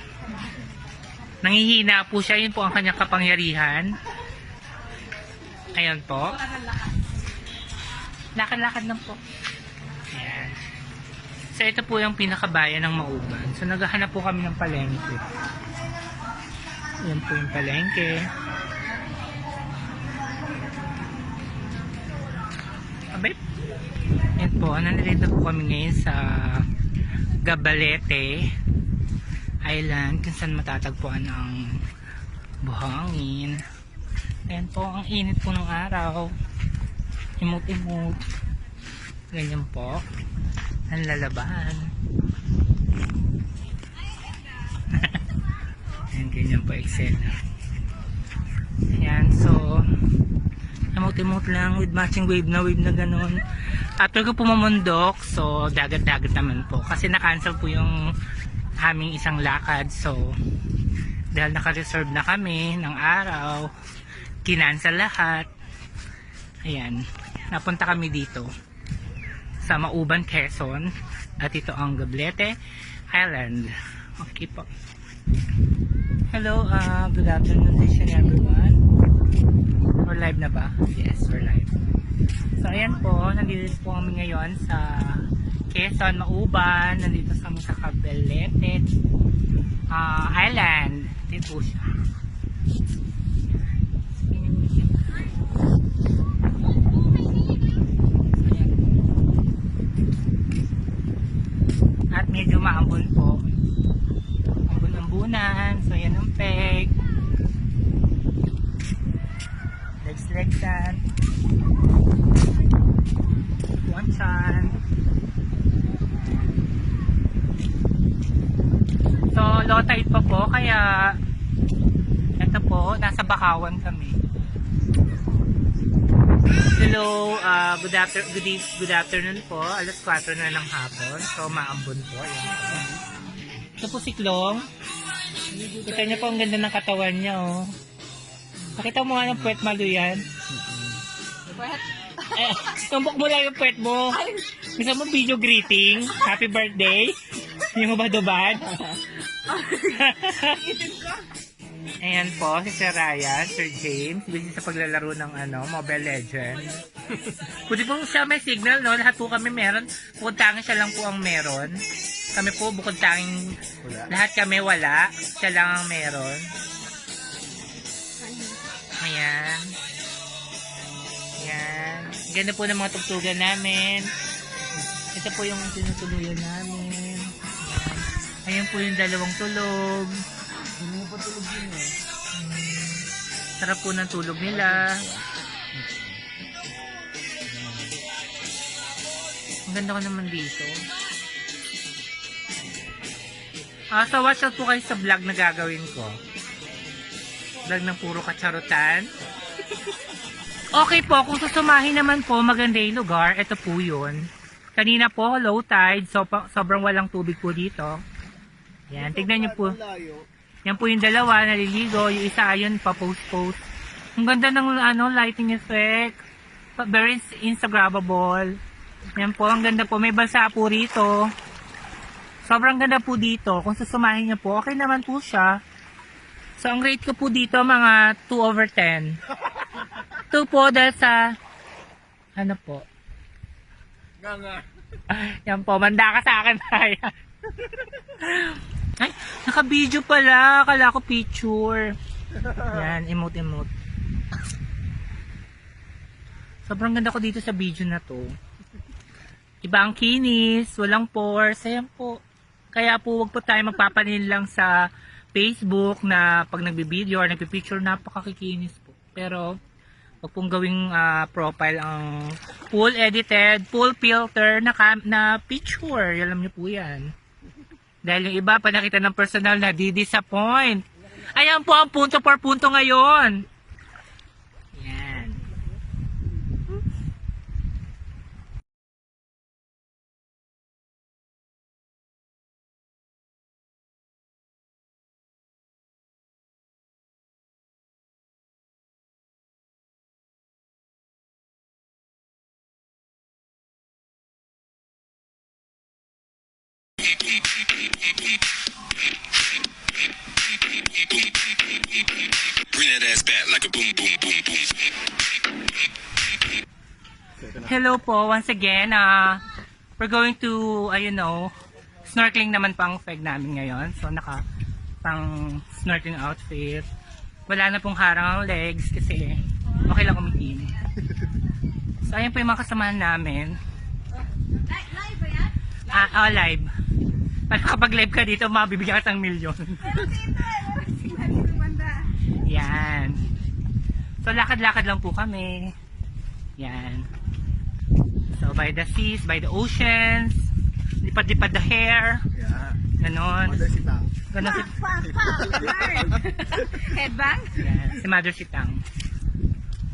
Nangihina po siya, yun po ang kanyang kapangyarihan. Ayan po. Lakad-lakad lang po. Ayan. So ito po yung pinakabayan ng Mauban. So naghahanap po kami ng palengke. Ayan po yung palengke. Abay. Ayan po, nandito po kami ngayon sa Gabalete Island, kung saan matatagpuan ang buhangin. Ayan po, ang init po ng araw. Imut-imut. Ganyan po. Ang lalaban. Ayan, ganyan po eksena. Ayan, so imut-imut lang with matching wave na ganun. After ko pumamundok, so dagat-dagat naman po. Kasi na-cancel po yung aming isang lakad. So, dahil naka-reserve na kami ng araw, kinansel lahat. Ayan, napunta kami dito sa Mauban, Quezon. At ito ang Gablete Island. Okay po. Hello, good afternoon everyone. We're live na ba? Yes, we're live. So, ayan po, nandito po kami ngayon sa Quezon, Mauban. Nandito kami sa Gablete Island. Dito po siya. Ayan. At medyo maambon po. Ambon-ambunan. So, yan ang peg. Legs-legsan. One-chan. So, low tide pa po, kaya ito po, nasa Bakawan kami. Hello, good afternoon po. Alas 4 na ng hapon. So, maambon po. Ayan. Ito po si Klong. Kita niyo po ang ganda ng katawan niya, oh. Nakita mo nga ng puwet malo yan. Puwet? Tumbok mo lang yung puwet mo. Gusto mo video greeting? Happy birthday? Yung hubad-hubad? Ayan po, si Sir Ryan, Sir James, busy sa paglalaro ng Mobile Legends. Pwede po siya may signal, no? Lahat po kami meron. Bukod tanging siya lang po ang meron. Kami po bukod tanging lahat kami wala. Siya lang ang meron. Ayan. Ayan. Ganda po ng mga tugtugan namin. Ito po yung tinutuluyan namin. Ayan. Ayan po yung dalawang tulog. Hindi pa tulog yun eh. Sarap po ng tulog nila. Ang ganda ko naman dito. So watch out po kayo sa vlog na gagawin ko. Vlog ng puro kacharutan. Okay po, kung susumahin naman po, maganda yung lugar. Ito po yun. Kanina po, low tide. So, sobrang walang tubig po dito. Yan, tignan nyo po. Yan po yung dalawa, naliligo. Yung isa, ayun, pa-post-post. Ang ganda ng lighting effect. Very Instagrammable. Yan po, ang ganda po. May balsa po rito. Sobrang ganda po dito. Kung susumahin nyo po, okay naman po siya. So, ang rate ko po dito, mga 2/10. 2 po dahil sa, ano po? Yan po, manda ka sa akin. Ay, naka-video pala. Akala ko picture. Yan, emote-emote. Sobrang ganda ko dito sa video na to. Iba ang kinis, walang pores. Ayan po. Kaya po, wag po tayo magpapanil lang sa Facebook na pag nagbi-video or nagpi-picture, napakakikinis po. Pero, wag pong gawing profile ang full edited, full filter na picture. Alam niyo po yan. Dahil yung iba, panakita ng personal na di-disappoint. Ayan po ang punto per punto ngayon. Yan. Bring that ass back like a boom, boom, boom, boom. Hello po, once again, we're going to, snorkeling naman pang feg namin ngayon. So, pang snorkeling outfit. Wala na pong harang ang legs kasi okay lang umitim. So, ayan po yung mga kasamahan namin. Live ba yan? Live. Kapag live ka dito, mabibigyan ka ng milyon. Yan. So, lakad-lakad lang po kami. Yan. So, by the seas, by the oceans, lipad-lipad the hair. Yeah. Ganon. Mother si Tang. Ganon si... Headbang? Yan. Si Mother Sitang.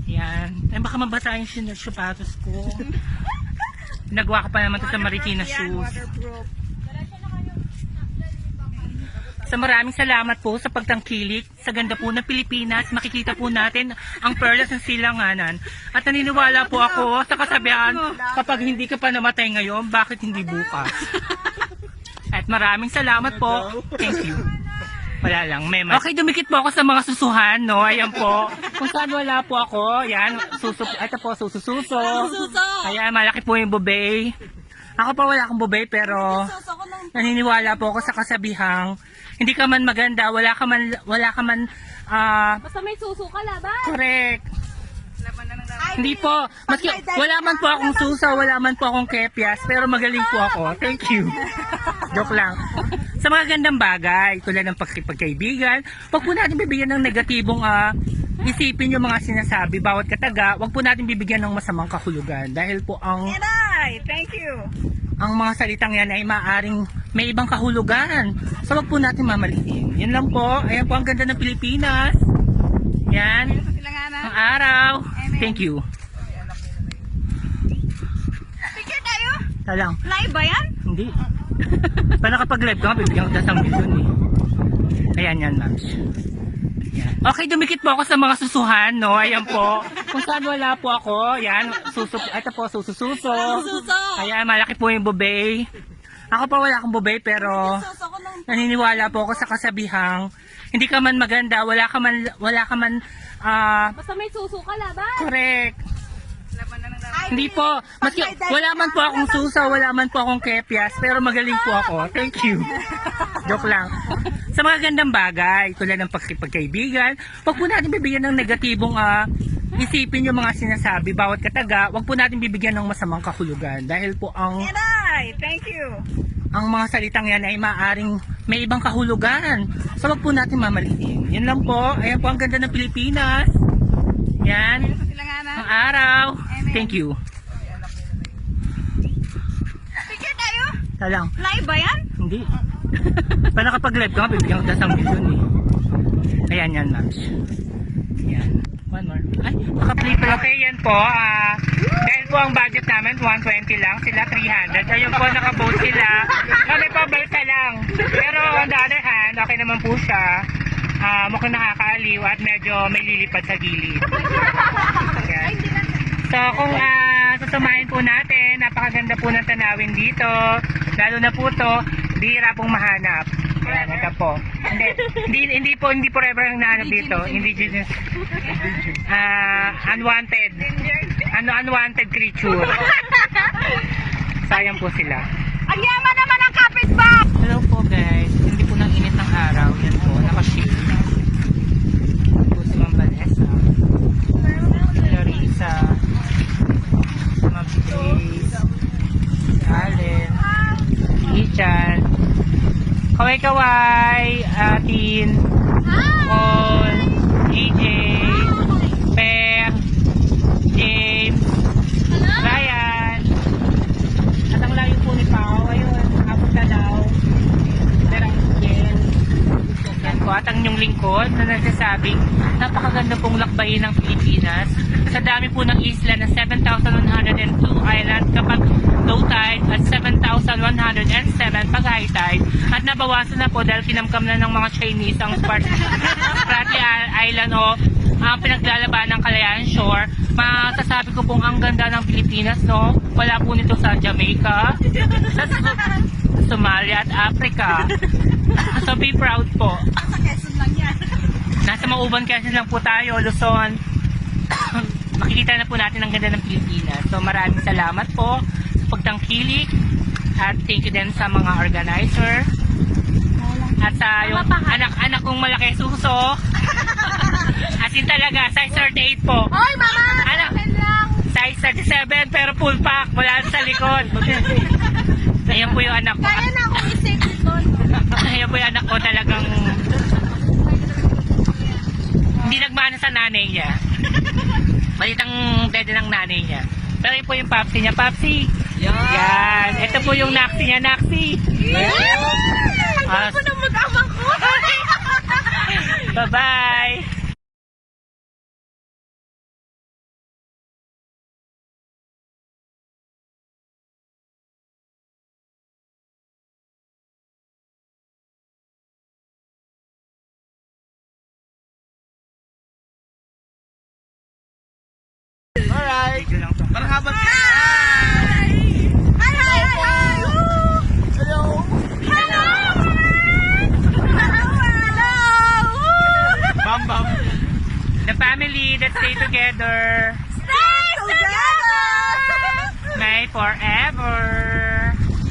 Yan. Ay, baka mabasa yung sapatos ko. Nagawa ko pa naman ito sa Marikina shoes. Waterproof. Sa maraming salamat po sa pagtangkilik sa ganda po ng Pilipinas. Makikita po natin ang perlas ng silanganan. At naniniwala po ako sa kasabihan, kapag hindi ka pa namatay ngayon, bakit hindi bukas? At maraming salamat po. Thank you. Wala lang, mema. Okay, dumikit po ako sa mga susuhan, no? Ayan po. Kung saan wala po ako, yan, ito po, susususo. Ayan, malaki po yung bubay. Ako pa wala akong bubay, pero naniniwala po ako sa kasabihang, hindi ka man maganda, wala ka man, Basta may suso ka, laban. correct. Hindi po, maski, wala man po akong susa, wala man po akong kepyas, pero magaling po ako. Thank you. Joke lang. Sa mga gandang bagay, tulad ng pagkaibigan, wag po natin bibigyan ng negatibong isipin yung mga sinasabi bawat kataga, wag po natin bibigyan ng masamang kahulugan dahil po Thank you. ang mga salitang yan ay maaring may ibang kahulugan. So wag po natin mamalitin. Yan lang po. Ayan po ang ganda ng Pilipinas. Yan. Ang araw. Thank you. Picture tayo? Talang. Live ba yan? Hindi. Pa nakapag-live ka, bibigyan ko ng milyon eh. Ayan yan, ma'am. Yan. Okay, dumikit po ako sa mga susuhan, no? Ayan po. Kung saan wala po ako, yan. Ito po, susususo. Ayan, malaki po yung bubay. Ako pa wala akong bubay, pero naniniwala po ako sa kasabihang, hindi ka man maganda, wala ka man, Basta may suso ka, laban. correct. Hindi po, maski, wala man po akong susa, wala man po akong kepyas, pero magaling po ako. Thank you. Joke lang. Sa mga gandang bagay, tulad ng pagkaibigan, wag po natin bibigyan ng negatibong isipin yung mga sinasabi bawat kataga, wag po natin bibigyan ng masamang kahulugan dahil po Thank you. ang mga salitang yan ay maaring may ibang kahulugan. So wag po natin mamalitin. Yan lang po. Ayan po ang ganda ng Pilipinas. Yan. Ang araw. Thank you. Picture tayo? Talang. Live ba yan? Hindi. Pa nakapag-live ka, bibigyan ko ng milyon eh. Ayan yan, ma'am. Yan. One more. Ay, naka-play pala. Okay, yan po. Dahil po ang budget namin, 120 lang. Sila 300. Ayun po, naka-vote sila. Kami pa balsa lang. Pero on the other hand, okay naman po siya. Mukhang nakakaaliw at medyo may lilipad sa gilid. Yan. So, kung susumahin po natin, napakaganda po ng tanawin dito. Lalo na po to, bihira pong mahanap. Ayan, ito po. Hindi po forever ang nahanap dito. Indigenous. Unwanted. Unwanted creature. Sayang po sila. Ang yaman naman ang kapitbahay! Hello po guys. Hindi po nang init ng araw. Yan po, naka-shade. Yan po si Ma'am Vanessa. Larissa. Ma'am Grace. Si Allen. Si Ichan. Kaway-kaway. Atin. Paul. AJ. Per. James. Ryan. At ang layo po ni Pao. Ayun. Abot na daw. Pero again. Yan po. At ang inyong lingkod na nagsasabing napakaganda pong lakbayin ng Pilipinas. Sa dami po ng isla na 7,102 island kapag low tide at 7,107 pag high tide. At nabawasan na po dahil kinamkam na ng mga Chinese ang Spratly Island o ang pinaglalaban ng Kalayaan Shore. Masasabi ko pong ang ganda ng Pilipinas, no? Wala po nito sa Jamaica, sa Somalia at Africa. So be proud po. Nasa Mauban, Quezon lang po tayo, Luzon. Makikita na po natin ang ganda ng Pilipinas. So maraming salamat po sa pagtangkilik at thank you din sa mga organizer at sa yung anak-anak kong malaki suso. As in talaga, size 38 po. Hoy, mama! Anak, size 37 pero full pack mula sa likod. Ayan po yung anak ko. Kaya na akong isip ito. Ayan po yung anak ko talagang hindi nagmana sa nanay niya. Malitang dede ng nanay niya. Pero yun po yung papsi niya. Papsi! Yan! Ito po yung naksi niya. Naksi! Ang na mag-amang ko. Bye-bye! family that stay together. Stay together! May forever.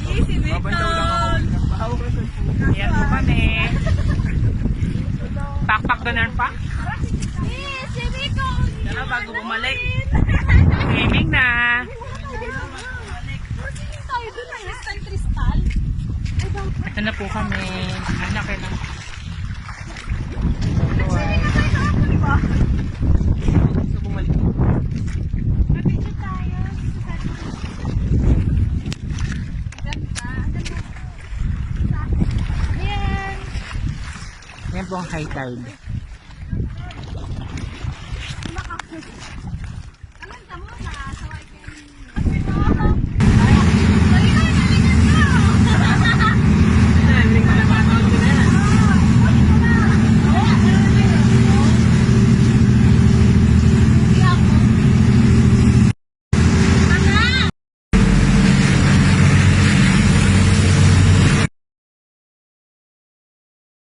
Easy, Victor! Ayan po kami. Pakpak ganun pa. Easy, Victor! Tara, bago bumalik. Gaming na. Tayo doon na kristal. Ito na po kami. Anak ka lang. Gusto bumalik. Mapicture tayo. Ganda. Yan po ang high tide.